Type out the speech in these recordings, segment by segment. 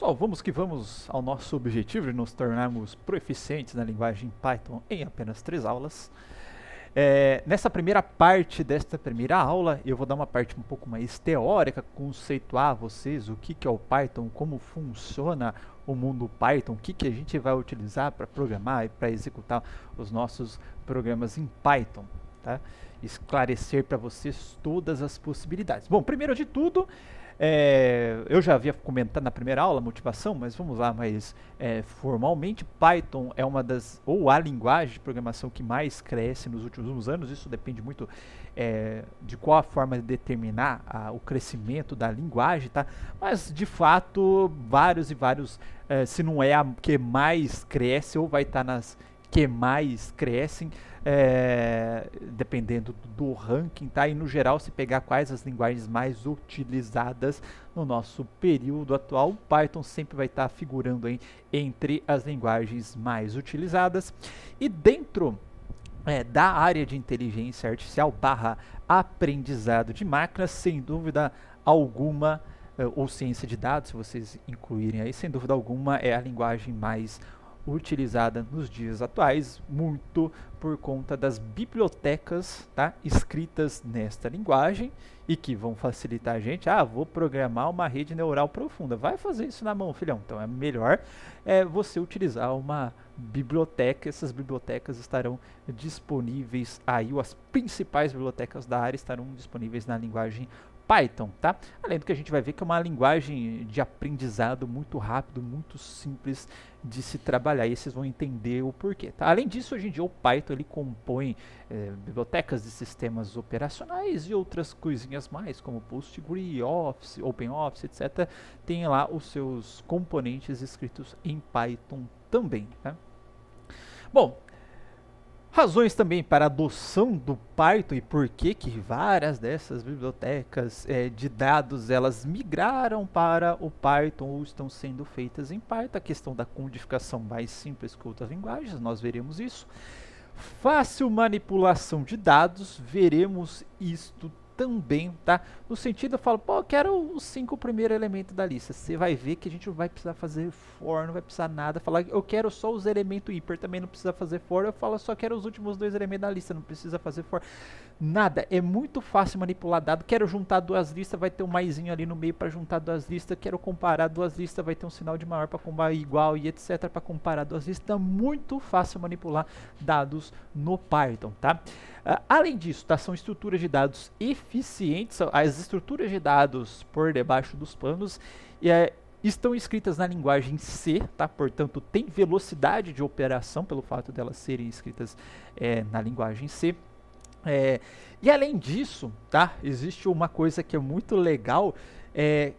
Pessoal, vamos que vamos ao nosso objetivo de nos tornarmos proficientes na linguagem Python em apenas 3 aulas. Nessa primeira parte desta primeira aula, eu vou dar uma parte um pouco mais teórica, conceituar a vocês o que é o Python, como funciona o mundo Python, o que a gente vai utilizar para programar e para executar os nossos programas em Python, tá? Esclarecer para vocês todas as possibilidades. Bom, primeiro de tudo, eu já havia comentado na primeira aula, motivação, mas vamos lá, formalmente, Python é uma das, ou a linguagem de programação que mais cresce nos últimos anos. Isso depende muito de qual a forma de determinar o crescimento da linguagem, tá? Mas, de fato, vários, se não é a que mais cresce, ou vai estar nas que mais crescem, dependendo do ranking, tá? E no geral, se pegar quais as linguagens mais utilizadas no nosso período atual, o Python sempre vai estar figurando entre as linguagens mais utilizadas. E dentro da área de inteligência artificial / aprendizado de máquinas, sem dúvida alguma, ou ciência de dados, se vocês incluírem aí, sem dúvida alguma, é a linguagem mais utilizada nos dias atuais, muito por conta das bibliotecas, tá, escritas nesta linguagem e que vão facilitar a gente. Vou programar uma rede neural profunda. Vai fazer isso na mão, filhão. Então é melhor você utilizar uma biblioteca. Essas bibliotecas estarão disponíveis aí, ou as principais bibliotecas da área estarão disponíveis na linguagem Python, tá? Além do que a gente vai ver que é uma linguagem de aprendizado muito rápido, muito simples de se trabalhar, e vocês vão entender o porquê, tá? Além disso, hoje em dia o Python ele compõe bibliotecas de sistemas operacionais e outras coisinhas mais, como PostgreSQL, Office, OpenOffice, etc. Tem lá os seus componentes escritos em Python também, tá? Bom, razões também para a adoção do Python e por que várias dessas bibliotecas de dados elas migraram para o Python ou estão sendo feitas em Python. A questão da codificação mais simples que outras linguagens, nós veremos isso. Fácil manipulação de dados, veremos isto também, tá? No sentido, eu falo, eu quero os 5 primeiros elementos da lista. Você vai ver que a gente não vai precisar fazer for, não vai precisar nada. Falar, eu quero só os elementos hiper, também não precisa fazer for. Eu falo, só quero os últimos 2 elementos da lista, não precisa fazer for. Nada, é muito fácil manipular dado. Quero juntar 2 listas, vai ter um maisinho ali no meio para juntar 2 listas. Quero comparar 2 listas, vai ter um sinal de maior para comparar igual e etc. para comparar 2 listas. Muito fácil manipular dados no Python, tá? Além disso, tá, são estruturas de dados eficientes. As estruturas de dados por debaixo dos panos estão escritas na linguagem C, tá? Portanto, tem velocidade de operação pelo fato delas serem escritas na linguagem C. E além disso, tá, existe uma coisa que é muito legal,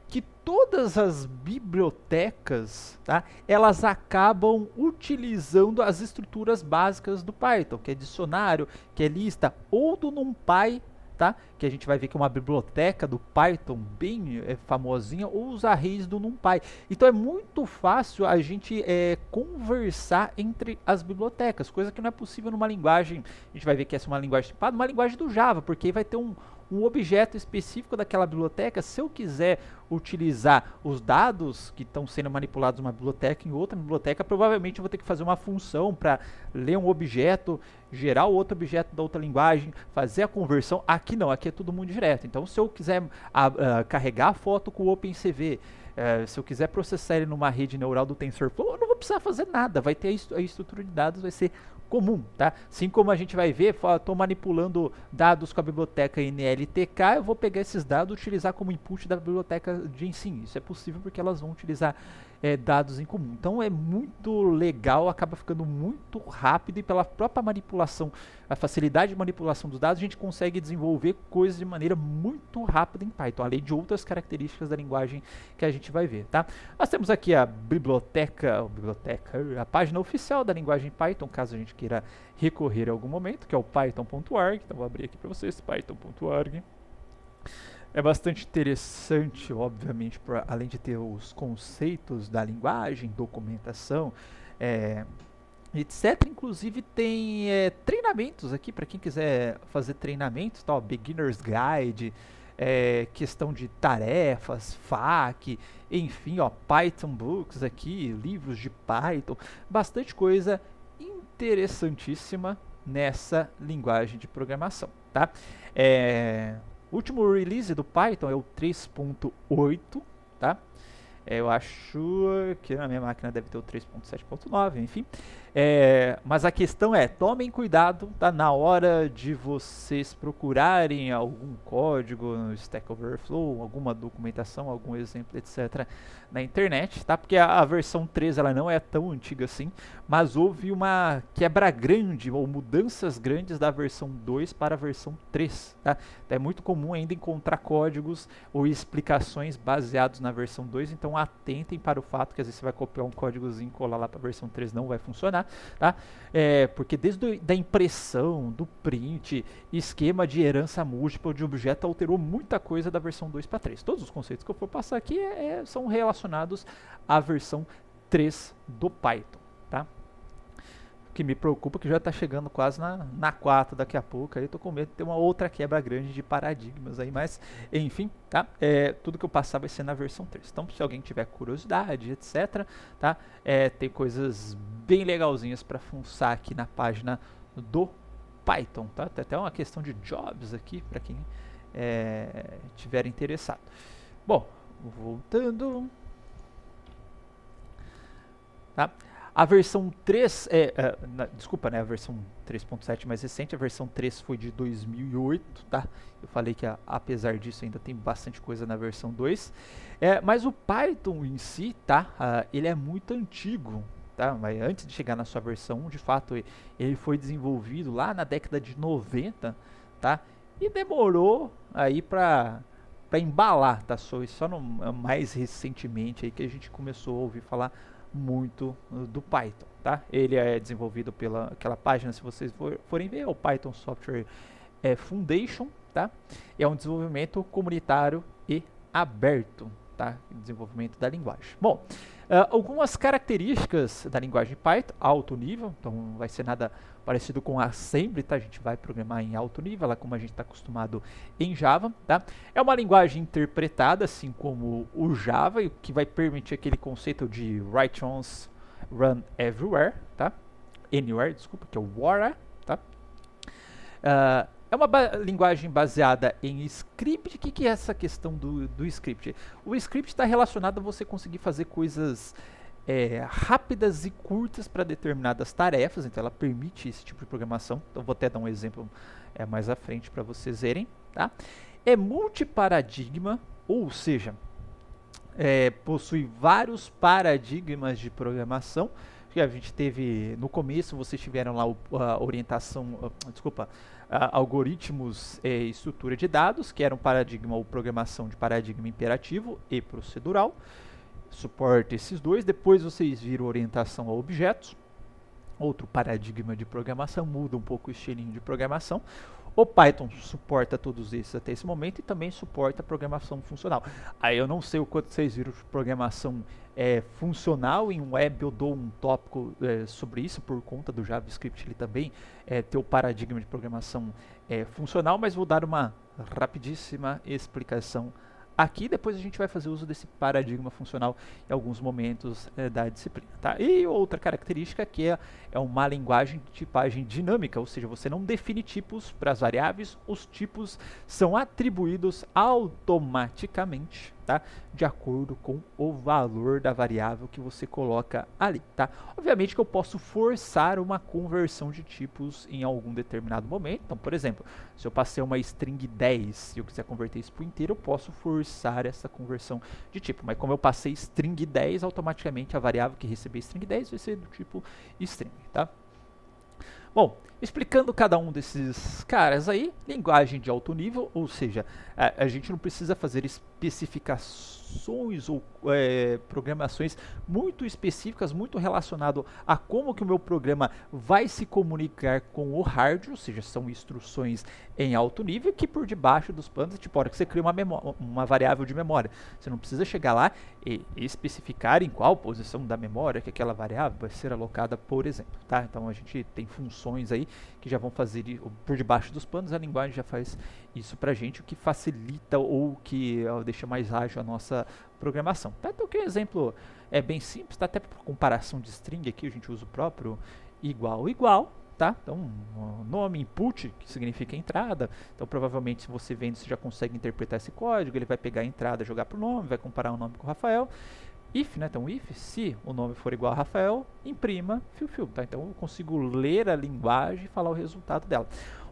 que todas as bibliotecas, tá, elas acabam utilizando as estruturas básicas do Python, que é dicionário, que é lista, ou do NumPy, tá, que a gente vai ver que é uma biblioteca do Python bem famosinha, ou os arrays do NumPy. Então é muito fácil a gente conversar entre as bibliotecas, coisa que não é possível numa linguagem. A gente vai ver que essa é uma linguagem tipada, uma linguagem do Java, porque vai ter um objeto específico daquela biblioteca. Se eu quiser utilizar os dados que estão sendo manipulados numa biblioteca em outra biblioteca, provavelmente eu vou ter que fazer uma função para ler um objeto, gerar o outro objeto da outra linguagem, fazer a conversão. Aqui não, aqui é tudo muito direto. Então, se eu quiser carregar a foto com o OpenCV, se eu quiser processar ele numa rede neural do TensorFlow, eu não vou precisar fazer nada. Vai ter a estrutura de dados, vai ser comum, tá? Assim como a gente vai ver, estou manipulando dados com a biblioteca NLTK, eu vou pegar esses dados e utilizar como input da biblioteca Gensim. Isso é possível porque elas vão utilizar dados em comum. Então é muito legal, acaba ficando muito rápido, e pela própria manipulação, a facilidade de manipulação dos dados, a gente consegue desenvolver coisas de maneira muito rápida em Python, além de outras características da linguagem que a gente vai ver, tá? Nós temos aqui a a página oficial da linguagem Python, caso a gente queira recorrer a algum momento, que é o python.org. Então vou abrir aqui para vocês, python.org. É bastante interessante, obviamente, além de ter os conceitos da linguagem, documentação, etc. Inclusive tem treinamentos aqui para quem quiser fazer treinamentos, tal, Beginner's Guide, questão de tarefas, FAQ, enfim, ó, Python Books aqui, livros de Python, bastante coisa interessantíssima nessa linguagem de programação, tá? O último release do Python é o 3.8, tá? Eu acho que na minha máquina deve ter o 3.7.9, enfim. Mas a questão é, tomem cuidado, tá? Na hora de vocês procurarem algum código no Stack Overflow, alguma documentação, algum exemplo, etc. na internet, tá? Porque a versão 3 ela não é tão antiga assim, mas houve uma quebra grande ou mudanças grandes da versão 2 para a versão 3, tá? Então é muito comum ainda encontrar códigos ou explicações baseados na versão 2, então atentem para o fato que às vezes você vai copiar um códigozinho e colar lá para a versão 3, não vai funcionar, tá? Porque desde da impressão, do print, esquema de herança múltipla de objeto alterou muita coisa da versão 2 para 3. Todos os conceitos que eu for passar aqui são relacionados à versão 3 do Python, tá? O que me preocupa é que já está chegando quase na 4 daqui a pouco, aí eu tô com medo de ter uma outra quebra grande de paradigmas aí, mas enfim, tá? Tudo que eu passar vai ser na versão 3. Então, se alguém tiver curiosidade, etc, tá? Tem coisas bem legalzinhas para fuçar aqui na página do Python, tá? Tem até uma questão de jobs aqui para quem tiver interessado. Bom, voltando, tá? A versão 3, desculpa, né, a versão 3.7 mais recente, a versão 3 foi de 2008, tá? Eu falei que apesar disso ainda tem bastante coisa na versão 2. Mas o Python em si, tá? Ele é muito antigo, tá? Mas antes de chegar na sua versão 1, de fato, ele foi desenvolvido lá na década de 90, tá? E demorou aí para embalar, tá? Só mais recentemente aí que a gente começou a ouvir falar muito do Python, tá? Ele é desenvolvido pela aquela página, se vocês forem ver, é o Python Software Foundation, tá? É um desenvolvimento comunitário e aberto, tá? Desenvolvimento da linguagem. Bom, algumas características da linguagem Python, alto nível, então não vai ser nada parecido com a Assembly, tá? A gente vai programar em alto nível, lá como a gente está acostumado em Java, tá? É uma linguagem interpretada, assim como o Java, o que vai permitir aquele conceito de write once, run everywhere, tá? Anywhere, desculpa, que é o WARA, tá? É uma linguagem baseada em script. O que é essa questão do script? O script está relacionado a você conseguir fazer coisas rápidas e curtas para determinadas tarefas, então ela permite esse tipo de programação. Então vou até dar um exemplo mais à frente para vocês verem, tá? É multiparadigma, ou seja, possui vários paradigmas de programação. Que a gente teve no começo, vocês tiveram lá a orientação, algoritmos e estrutura de dados, que era um paradigma ou programação de paradigma imperativo e procedural. Suporta esses dois. Depois vocês viram orientação a objetos, outro paradigma de programação, muda um pouco o estilinho de programação. O Python suporta todos esses até esse momento e também suporta a programação funcional. Aí eu não sei o quanto vocês viram de programação funcional. Em web eu dou um tópico sobre isso, por conta do JavaScript ele também tem o paradigma de programação funcional, mas vou dar uma rapidíssima explicação aqui. Depois a gente vai fazer uso desse paradigma funcional em alguns momentos da disciplina, tá? E outra característica que é uma linguagem de tipagem dinâmica, ou seja, você não define tipos para as variáveis, os tipos são atribuídos automaticamente, tá? De acordo com o valor da variável que você coloca ali, tá? Obviamente que eu posso forçar uma conversão de tipos em algum determinado momento. Então, por exemplo, se eu passei uma string 10 e eu quiser converter isso para o inteiro, eu posso forçar essa conversão de tipo. Mas como eu passei string 10, automaticamente a variável que receber string 10 vai ser do tipo string, tá? Bom, explicando cada um desses caras aí, linguagem de alto nível, ou seja, a gente não precisa fazer especificações ou programações muito específicas, muito relacionado a como que o meu programa vai se comunicar com o hardware, ou seja, são instruções em alto nível que por debaixo dos panos, tipo, a hora que você cria uma variável de memória, você não precisa chegar lá e especificar em qual posição da memória que aquela variável vai ser alocada, por exemplo, tá? Então a gente tem funções funções aí que já vão fazer por debaixo dos panos, a linguagem já faz isso pra gente, o que facilita ou que deixa mais ágil a nossa programação. Tá? Então, que exemplo é bem simples, tá? Até por comparação de string aqui, a gente usa o próprio igual, igual. Tá? Então, nome, input, que significa entrada. Então, provavelmente, se você vendo, você já consegue interpretar esse código. Ele vai pegar a entrada, jogar para o nome, vai comparar o nome com o Rafael. If, né? Então, if, se o nome for igual a Rafael, imprima fiu. Tá? Então, eu consigo ler a linguagem e falar o resultado dela.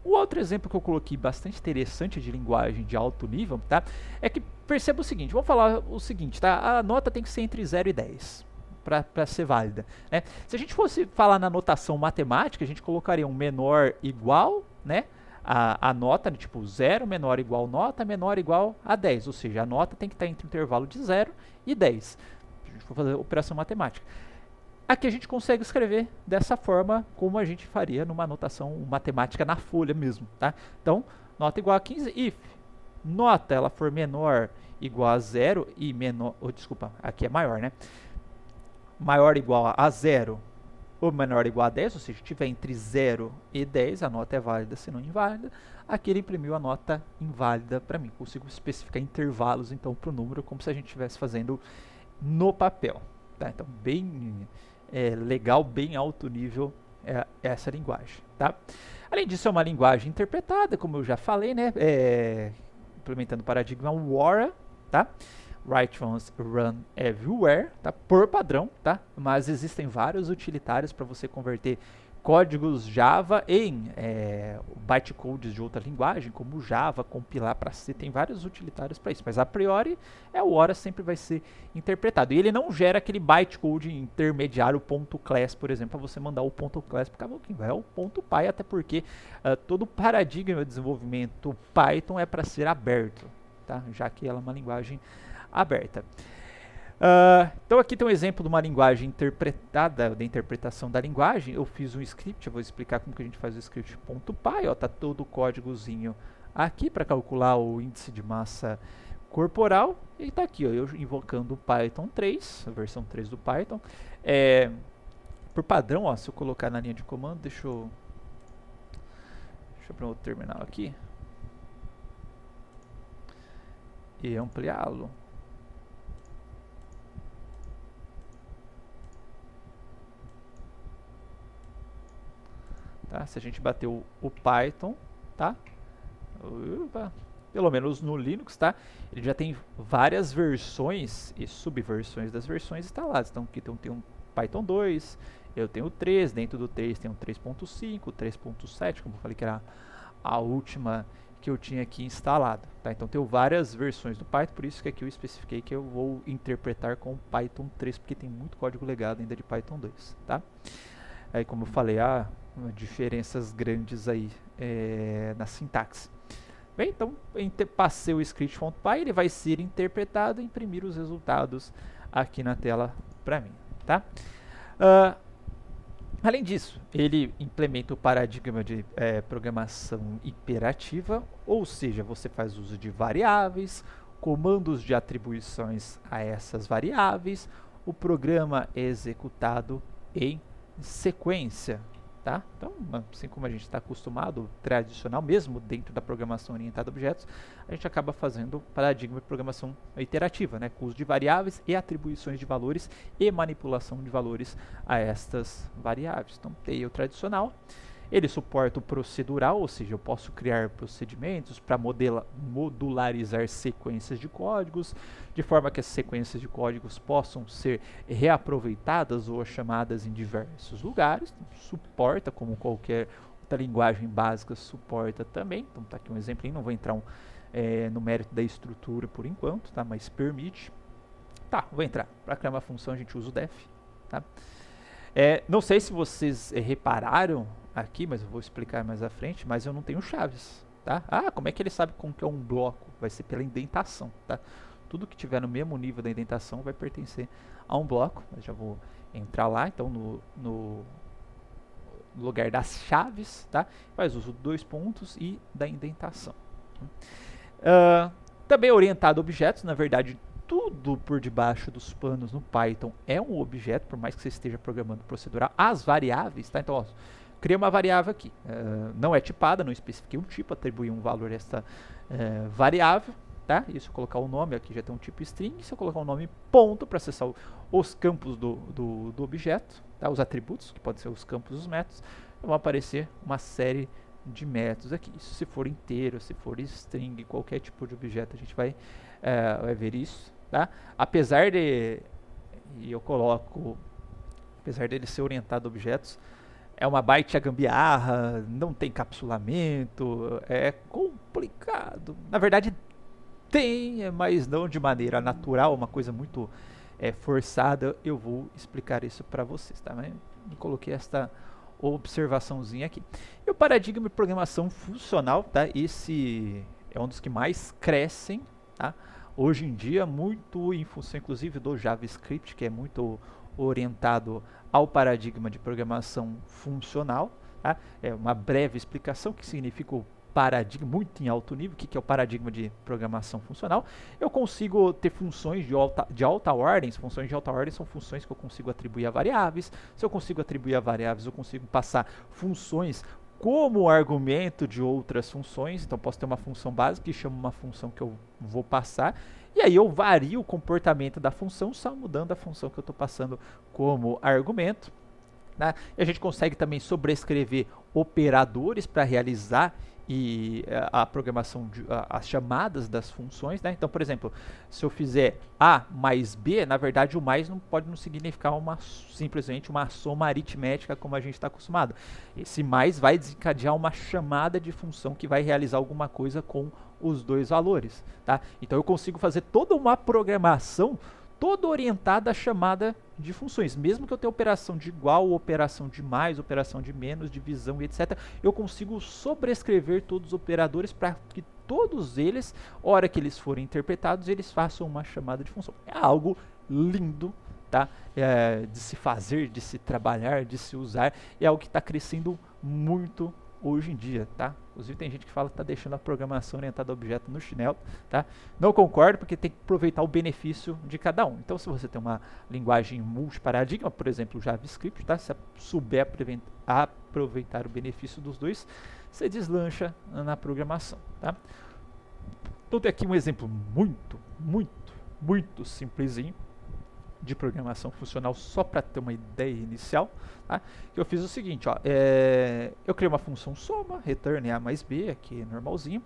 Um outro exemplo que eu coloquei bastante interessante de linguagem de alto nível, tá? É que perceba o seguinte, vamos falar o seguinte, tá? A nota tem que ser entre 0 e 10. Para ser válida, né? Se a gente fosse falar na notação matemática, a gente colocaria um menor igual, né? A nota, tipo 0 menor igual nota, menor igual a 10, ou seja, a nota tem que estar entre o intervalo de 0 e 10. Se a gente for fazer operação matemática. Aqui a gente consegue escrever dessa forma como a gente faria numa notação matemática na folha mesmo, tá? Então, nota igual a 15, if nota ela for menor igual a 0 e menor, desculpa, aqui é maior, né? Maior ou igual a 0 ou menor ou igual a 10, ou seja, se tiver entre 0 e 10, a nota é válida, se não inválida. Aqui ele imprimiu a nota inválida para mim. Consigo especificar intervalos, então, para o número, como se a gente estivesse fazendo no papel. Tá? Então, bem legal, bem alto nível essa linguagem. Tá? Além disso, é uma linguagem interpretada, como eu já falei, né? Implementando o paradigma WORA, tá? Write once, run everywhere, tá? Por padrão, tá? Mas existem vários utilitários para você converter códigos Java em bytecodes de outra linguagem, como Java, compilar para C, tem vários utilitários para isso, mas a priori o WORA sempre vai ser interpretado. E ele não gera aquele bytecode intermediário .class, por exemplo, para você mandar o .class para quem vai o .py, até porque todo paradigma de desenvolvimento Python é para ser aberto, tá? Já que ela é uma linguagem aberta. Então aqui tem um exemplo de uma linguagem interpretada, da interpretação da linguagem. Eu fiz um script, eu vou explicar como que a gente faz o script .py, ó, tá todo o códigozinho aqui para calcular o índice de massa corporal. E tá aqui, ó, eu invocando o Python 3, a versão 3 do Python. Por padrão, ó, se eu colocar na linha de comando, deixa eu abrir um outro terminal aqui e ampliá-lo. Tá? Se a gente bater o Python, tá? Pelo menos no Linux, tá? Ele já tem várias versões e subversões das versões instaladas. Então aqui tem um Python 2, eu tenho o 3, dentro do 3 tem um 3.5, 3.7, como eu falei que era a última que eu tinha aqui instalado, tá? Então tenho várias versões do Python, por isso que aqui eu especifiquei que eu vou interpretar com Python 3, porque tem muito código legado ainda de Python 2, tá? Aí, como eu falei, há diferenças grandes aí na sintaxe. Bem, então passei o script.py, ele vai ser interpretado e imprimir os resultados aqui na tela para mim, tá? Além disso, ele implementa o paradigma de programação imperativa, ou seja, você faz uso de variáveis, comandos de atribuições a essas variáveis, o programa é executado em sequência, tá? Então, assim como a gente está acostumado, tradicional, mesmo dentro da programação orientada a objetos, a gente acaba fazendo paradigma de programação iterativa, né? Com uso de variáveis e atribuições de valores e manipulação de valores a estas variáveis. Então, tem o tradicional. Ele suporta o procedural, ou seja, eu posso criar procedimentos para modularizar sequências de códigos, de forma que as sequências de códigos possam ser reaproveitadas ou chamadas em diversos lugares. Então, suporta, como qualquer outra linguagem básica suporta também. Então, tá aqui um exemplo, não vou entrar no mérito da estrutura por enquanto, tá? Mas permite. Tá, vou entrar. Para criar uma função a gente usa o def, tá? Não sei se vocês repararam aqui, mas eu vou explicar mais à frente, mas eu não tenho chaves, tá? Como é que ele sabe como que é um bloco? Vai ser pela indentação, tá? Tudo que tiver no mesmo nível da indentação vai pertencer a um bloco. Eu já vou entrar lá, então no lugar das chaves, tá? Faz uso de 2 pontos e da indentação. Também orientado a objetos, na verdade, tudo por debaixo dos panos no Python é um objeto, por mais que você esteja programando procedural. As variáveis, tá? Então, ó, criei uma variável aqui, não é tipada, não especifiquei um tipo, atribuí um valor a esta variável, tá? E se eu colocar o nome aqui já tem um tipo string, se eu colocar o nome ponto para acessar os campos do objeto, tá? Os atributos, que podem ser os campos dos métodos, vão aparecer uma série de métodos aqui. Isso se for inteiro, se for string, qualquer tipo de objeto, a gente vai ver isso, tá? Apesar dele ser orientado a objetos, é uma baita gambiarra, não tem encapsulamento, é complicado. Na verdade tem, mas não de maneira natural, uma coisa muito forçada. Eu vou explicar isso para vocês, tá? Mas eu coloquei esta observaçãozinha aqui. E o paradigma de programação funcional, tá? Esse é um dos que mais crescem, tá? Hoje em dia, muito em função inclusive do JavaScript, que é muito orientado ao paradigma de programação funcional, tá? É uma breve explicação que significa o paradigma, muito em alto nível. O que é o paradigma de programação funcional? Eu consigo ter funções de alta ordem. Funções de alta ordem são funções que eu consigo atribuir a variáveis. Se eu consigo atribuir a variáveis, eu consigo passar funções como argumento de outras funções. Então posso ter uma função básica que chama uma função que eu vou passar, e aí eu vario o comportamento da função só mudando a função que eu estou passando como argumento, né? E a gente consegue também sobrescrever operadores para realizar a programação, as chamadas das funções, né? Então, por exemplo, se eu fizer A mais B, na verdade o mais pode não significar simplesmente uma soma aritmética como a gente está acostumado. Esse mais vai desencadear uma chamada de função que vai realizar alguma coisa com os dois valores, tá? Então eu consigo fazer toda uma programação toda orientada à chamada de funções. Mesmo que eu tenha operação de igual, operação de mais, operação de menos, divisão e etc., eu consigo sobrescrever todos os operadores para que todos eles, hora que eles forem interpretados, eles façam uma chamada de função. É algo lindo, tá? De se fazer, de se trabalhar, de se usar. É algo que está crescendo muito hoje em dia, tá? Inclusive tem gente que fala que está deixando a programação orientada a objeto no chinelo, tá? Não concordo, porque tem que aproveitar o benefício de cada um. Então, se você tem uma linguagem multiparadigma, por exemplo, o JavaScript, tá? Se souber aproveitar o benefício dos dois, você deslancha na programação, tá? Então, tem aqui um exemplo muito simplesinho de programação funcional, só para ter uma ideia inicial, tá? Eu fiz o seguinte, ó, eu criei uma função soma, return A mais B, aqui normalzinho.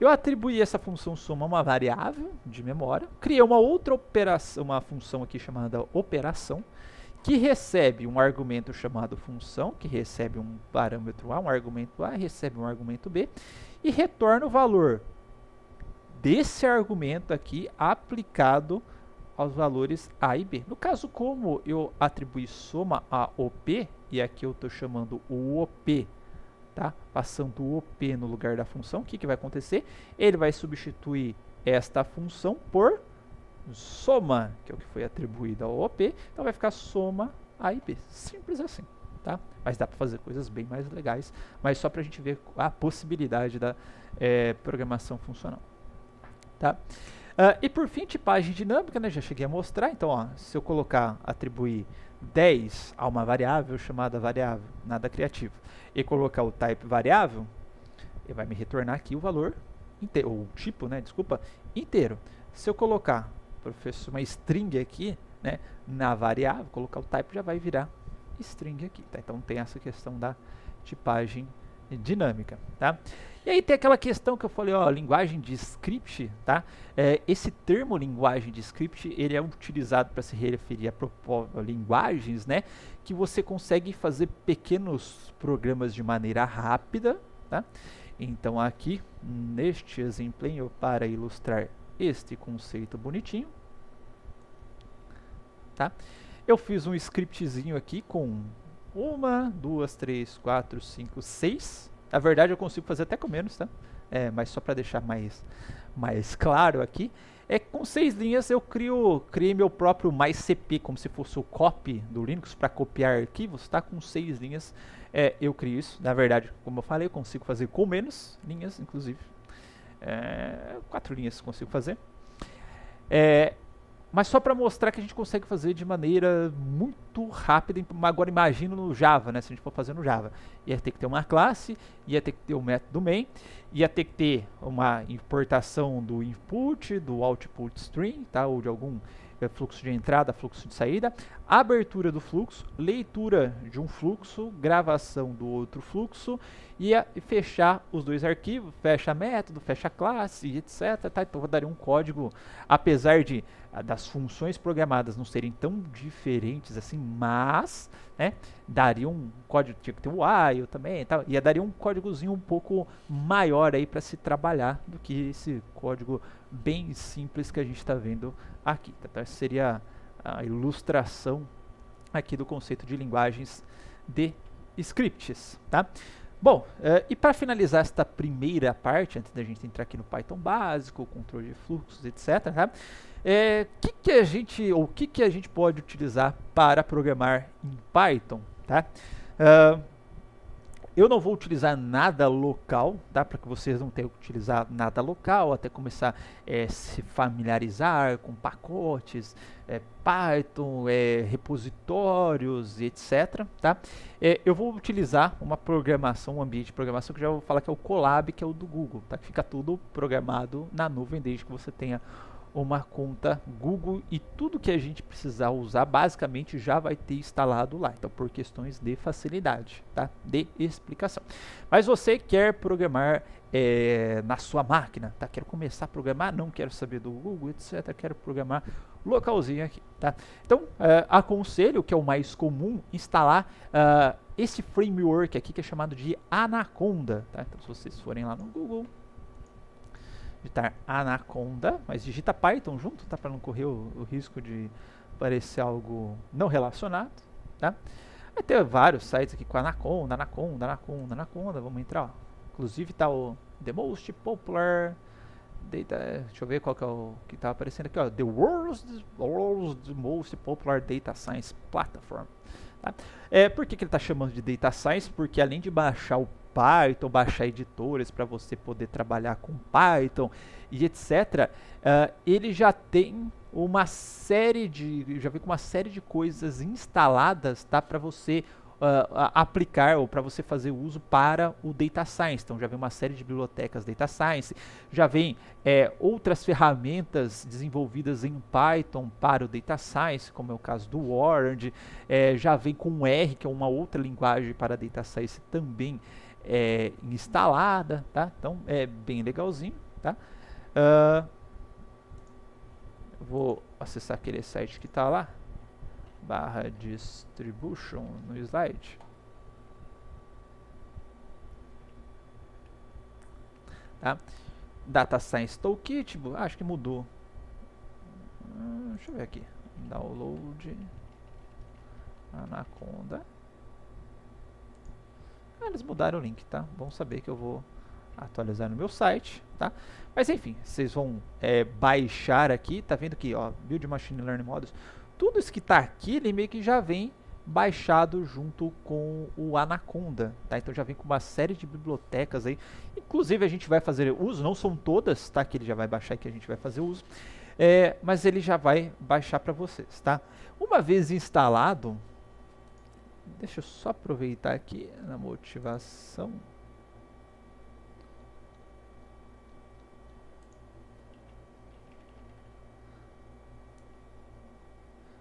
Eu atribuí essa função soma a uma variável de memória, criei uma outra operação, uma função aqui chamada operação, que recebe um argumento chamado função, que recebe um parâmetro A, um argumento A, recebe um argumento B, e retorna o valor desse argumento aqui aplicado aos valores A e B. No caso, como eu atribuí soma a OP, e aqui eu estou chamando o OP, tá? Passando o OP no lugar da função, o que vai acontecer? Ele vai substituir esta função por soma, que é o que foi atribuído ao OP, então vai ficar soma A e B. Simples assim, tá? Mas dá para fazer coisas bem mais legais, mas só para a gente ver a possibilidade da programação funcional, tá? E por fim, tipagem dinâmica, né? Já cheguei a mostrar. Então, ó, se eu atribuir 10 a uma variável chamada variável, nada criativo, e colocar o type variável, ele vai me retornar aqui o valor inteiro, ou tipo, né? Desculpa, inteiro. Se eu colocar, professor, uma string aqui, né? Na variável, colocar o type já vai virar string aqui, tá? Então tem essa questão da tipagem dinâmica, tá? E aí tem aquela questão que eu falei, ó, linguagem de script, tá? Esse termo linguagem de script, ele é utilizado para se referir a linguagens, né? Que você consegue fazer pequenos programas de maneira rápida, tá? Então aqui, neste exemplo, para ilustrar este conceito bonitinho, tá? Eu fiz um scriptzinho aqui com 1, 2, 3, 4, 5, 6. Na verdade eu consigo fazer até com menos, tá? Mas só para deixar mais claro aqui, com 6 linhas eu criei meu próprio MyCP, como se fosse o copy do Linux para copiar arquivos, tá? Com 6 linhas eu crio isso. Na verdade, como eu falei, eu consigo fazer com menos linhas, inclusive. 4 linhas consigo fazer. Mas só para mostrar que a gente consegue fazer de maneira muito rápida. Agora imagina no Java, né? Se a gente for fazer no Java, ia ter que ter uma classe, ia ter que ter o método main, ia ter que ter uma importação do input, do output stream, tá? Ou de algum fluxo de entrada, fluxo de saída, abertura do fluxo, leitura de um fluxo, gravação do outro fluxo e fechar os dois arquivos, fecha método, fecha classe, etc. Tá? Então daria um código, apesar de das funções programadas não serem tão diferentes assim, mas né, daria um código, tinha que ter o while também, tá? E daria um códigozinho um pouco maior aí para se trabalhar do que esse código bem simples que a gente está vendo aqui. Tá? Essa seria a ilustração aqui do conceito de linguagens de scripts, tá? Bom, e para finalizar esta primeira parte, antes da gente entrar aqui no Python básico, controle de fluxos, etc., tá? O que a gente pode utilizar para programar em Python, tá? Eu não vou utilizar nada local, tá? Para que vocês não tenham que utilizar nada local, até começar a se familiarizar com pacotes, Python, repositórios, etc. Tá? Eu vou utilizar uma programação, um ambiente de programação que já vou falar que é o Colab, que é o do Google, tá? Que fica tudo programado na nuvem desde que você tenha uma conta Google e tudo que a gente precisar usar basicamente já vai ter instalado lá, então por questões de facilidade, tá? De explicação. Mas você quer programar na sua máquina, tá? Quero começar a programar, não quero saber do Google, etc. Quero programar localzinho aqui, tá? Então aconselho, que é o mais comum, instalar esse framework aqui que é chamado de Anaconda, tá? Então se vocês forem lá no Google, digitar Anaconda, mas digita Python junto, tá? Para não correr o risco de aparecer algo não relacionado, tá? Vai ter vários sites aqui com Anaconda, vamos entrar, ó. Inclusive tá o The Most Popular Data, deixa eu ver qual que é o que tá aparecendo aqui, ó, The World's Most Popular Data Science Platform, tá? Por que ele está chamando de Data Science? Porque além de baixar o Python, baixar editores para você poder trabalhar com Python e etc. Ele já tem uma série de, já vem com uma série de coisas instaladas, tá, para você aplicar ou para você fazer uso para o Data Science. Então já vem uma série de bibliotecas Data Science, já vem outras ferramentas desenvolvidas em Python para o Data Science, como é o caso do Orange, já vem com R, que é uma outra linguagem para Data Science também instalada, tá? Então é bem legalzinho, tá? Vou acessar aquele site que está lá, /distribution no slide. Tá? Data Science Toolkit, acho que mudou. Deixa eu ver aqui. Download Anaconda. Eles mudaram o link, tá? Bom saber que eu vou atualizar no meu site, tá? Mas enfim, vocês vão baixar aqui, tá vendo aqui, ó, Build Machine Learning Models. Tudo isso que tá aqui, ele meio que já vem baixado junto com o Anaconda, tá? Então já vem com uma série de bibliotecas aí. Inclusive a gente vai fazer uso, não são todas, tá? Que ele já vai baixar e que a gente vai fazer uso. Mas ele já vai baixar para vocês, tá? Uma vez instalado, deixa eu só aproveitar aqui na motivação.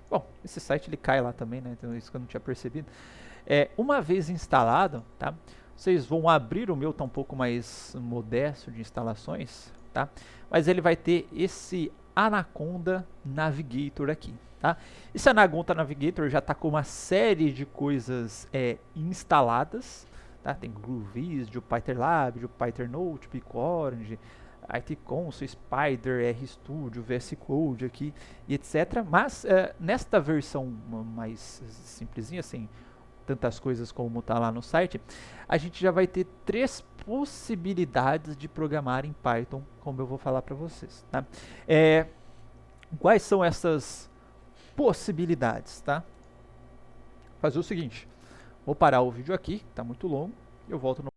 Bom, esse site ele cai lá também, né? Então isso que eu não tinha percebido. Uma vez instalado, tá? Vocês vão abrir, o meu tá um pouco mais modesto de instalações, tá? Mas ele vai ter esse Anaconda Navigator aqui, tá? Esse Anaconda Navigator já está com uma série de coisas instaladas, tá? Tem GrooveVis, o PyTerlab, o PyTernote, o PyCorange, ITConsole, Spider, RStudio, VS Code aqui, e etc. Mas nesta versão mais simplesinha, sem tantas coisas como está lá no site, a gente já vai ter 3 possibilidades de programar em Python, como eu vou falar para vocês, tá? Quais são essas possibilidades, tá? Fazer o seguinte, vou parar o vídeo aqui, está muito longo, eu volto